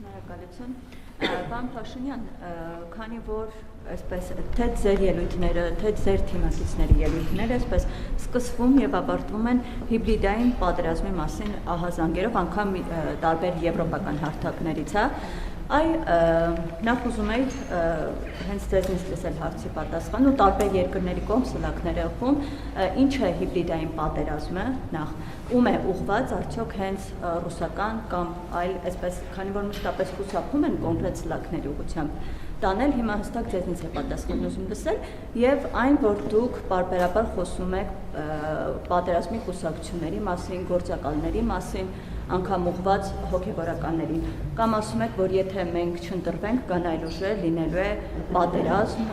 Շնորհակալություն։ Պարոն Փաշինյան, քանի որ այսպես թե ձեր ելույթները, թե ձեր թիմակիցների ելույթները այսպես սկսվում եւ ավարտվում են հիբրիդային պատերազմի մասին ահազանգերով, անգամ տարբեր եվրոպական հարթակներից, նախ ուզում էի հենց ձեզնից լսել հարցի պատասխան ու տարբեր երկրների կոնսուլակները ըխում, ինչ է հիբրիդային պատերազմը, նախ ում է ուղղված, արդյոք հենց ռուսական կամ այլ, այսպես, քանի որ մշտապես խուսափում են կոնկրետ սլաքների ուղղությամբ տանել, հիմա հստակ ձեզնից է պատասխան ուզում լսել եւ այն, որ դուք պարբերաբար խոսում եք պատերազմի կուսակցությունների մասին, գործակալների մասին, անգամ ուղղված հոգեվորականներին, կամ ասում եք, որ եթե մենք չընտրվենք, կան այլ ուժեր, լինելու է պատերազմ,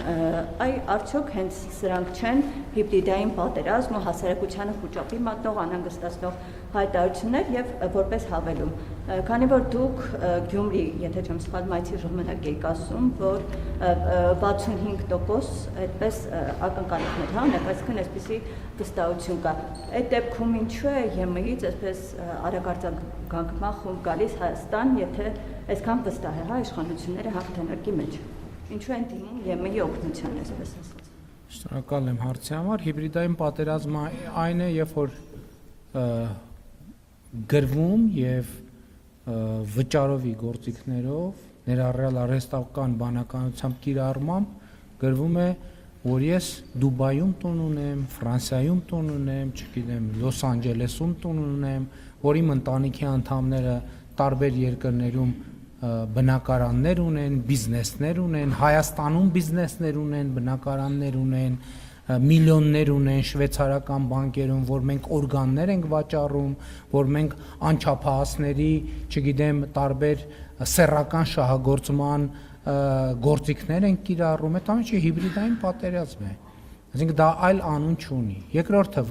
արդյոք հենց սրանք չեն հիբրիդային պատերազմ ու հասարակությանը խուճապի մատնող, անհանգստացնող հայտարարություններ եւ որպես հավելում, քանի որ դուք Գյումրի, եթե չեմ սխալվում, այցի ժամանակ եք ասում, որ 65% այդպես ակնկալիքներ ունեք, այսինքն այսպիսի վստահություն կա։ Այդ դեպքում ինչու է ԵՄ-ից այսպես արագարձագանքման խումբ գալիս Հայաստան, եթե այսքան վստահ է իշխանությունները հաղթանակի մեջ։ Ինչու են դիմում ԵՄ-ի օգնության, այսպես ասած։ Շնորհակալ եմ հարցի համար։ Հիբրիդային պատերազմը այն է, երբ որ գրվում եւ վճարովի գործիքներով, ներառյալ արհեստական բանականությամբ կիրառմամբ գրվում է, որ ես Դուբայում տուն ունեմ, Ֆրանսիայում տուն ունեմ, չգիտեմ, Լոս Անջելեսում տուն ունեմ, որ իմ ընտանիքի անդամները տարբեր երկրներում բնակարաններ ունեն, բիզնեսներ ունեն, Հայաստանում բիզնեսներ ունեն, բնակարաններ ունեն, միլիոններ ունեն շվեյցարական բանկերում, որ մենք օրգաններ ենք վաճառում, որ մենք անչափահասների, չգիտեմ, տարբեր սեռական շահագործման գործիքներ են կիրառում, այդ ամենը հիբրիդային պատերազմ է։ Այսինքն դա այլ անուն չունի։ Երկրորդը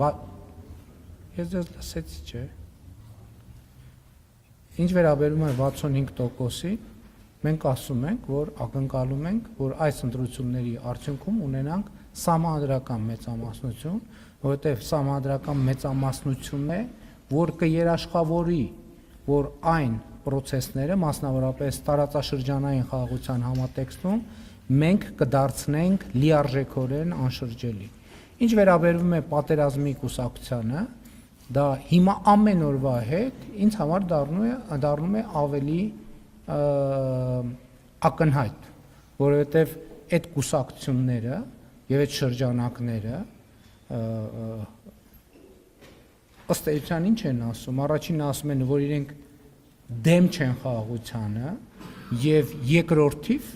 ես ձեզ լսեցի, չէ՞։ Ինչ վերաբերում է 65%-ի, մենք ասում ենք, որ ակնկալում ենք, որ այս ընտրությունների արդյունքում ունենանք սահմանադրական մեծամասնություն, որովհետև սահմանադրական մեծամասնությունն է, որ կերաշխավորի, որ այն պրոցեսները, մասնավորապես տարածաշրջանային խաղաղության համատեքստում, մենք կդարձնենք լիարժեքորեն անշրջելի։ Ինչ վերաբերում է պատերազմի կուսակցությանը, դա հիմա ամեն օրվա հետ ինձ համար դառնում է ավելի ակնհայտ, որովհետև այդ կուսակցությունները եւ այդ շրջանակները ըստ էության ինչ են ասում, առաջին ասում են, որ իրենք դեմ չեն խաղաղությանը եւ երկրորդիվ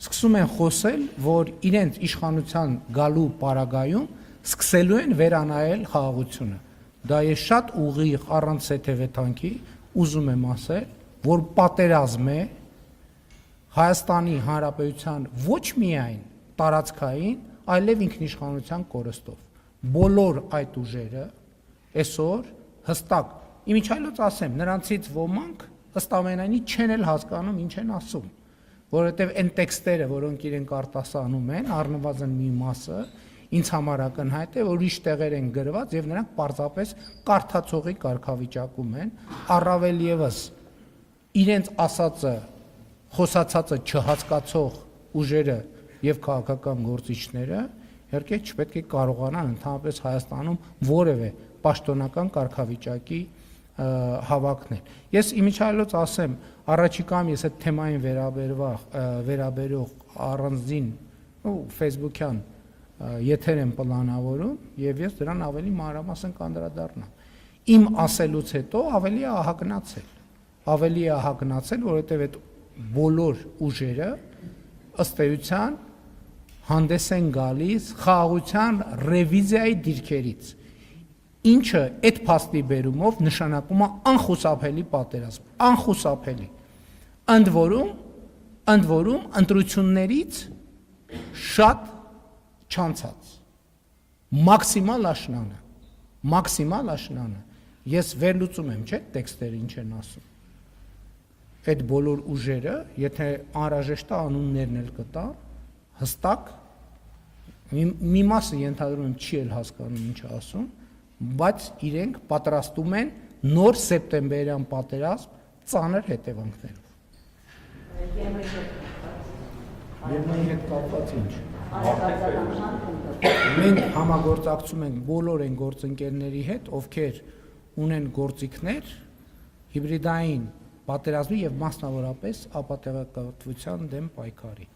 սկսում են խոսել, որ իրենց իշխանության գալու պարագայում սկսելու են վերանայել խաղաղությունը։ Դա ես շատ ուղիղ առանց սեթևեթանքի ուզում եմ ասել, որ պատերազմ է Հայաստանի Հանրապետության ոչ միայն տարածքային, այլև ինքնիշխանության կորստով։ Բոլոր այդ ուժերը այսօր հստակ, իմիջիայլոց ասեմ, նրանցից ոմանք ըստ ամենայնի չեն էլ հասկանում ինչ են ասում, որովհետև այն տեքստերը, որոնք իրենք արտասանում են, առնվազն մի մասը, ինձ համար ակնհայտ է, որ ուրիշ տեղեր են գրված եւ նրանք պարզապես կարդացողի կարգավիճակում են, առավել եւս իրենց ասածը, խոսացածը չհասկացող ուժերը եւ քաղաքական գործիչները իհարկե չպետք է կարողանան ընդհանրապես Հայաստանում որևէ պաշտոնական կարգավիճակի հավակնել։ Ես իմիջիայլոց ասեմ, առաջիկայում ես այդ թեմային վերաբերող առանձին Facebook-յան եթեր եմ պլանավորում եւ ես դրան ավելի մանրամասն կանդրադառնամ։ Իմ ասելուց հետո ավելի է ահագնացել, որովհետեւ այդ բոլոր ուժերը ըստ էության հանդես են գալիս խաղաղության ռևիզիայի դիրքերից, ինչը այդ փաստի բերումով նշանակում է անխուսափելի պատերազմ, անխուսափելի։ Ընդ որում ընտրություններից շատ չանցած մաքսիմալ աշնանը ես վերլուծում եմ, չէ՞, տեքստերը ինչ են ասում։ Այդ բոլոր ուժերը, եթե անհրաժեշտ է անուններն էլ կտան, հստակ մի մասը ենթադրում եմ չի էլ հասկանում ինչ ասում, բայց իրենք պատրաստում են նոր սեպտեմբերյան պատերազմ ծանր հետևանքներով։ Եմնի հետ կապված ինչ։ Մենք համագործակցում ենք բոլոր այն գործընկերների հետ, ովքեր ունեն գործիքներ հիբրիդային պատերազմի եւ մասնավորապես ապատեղեկատվության դեմ պայքարի։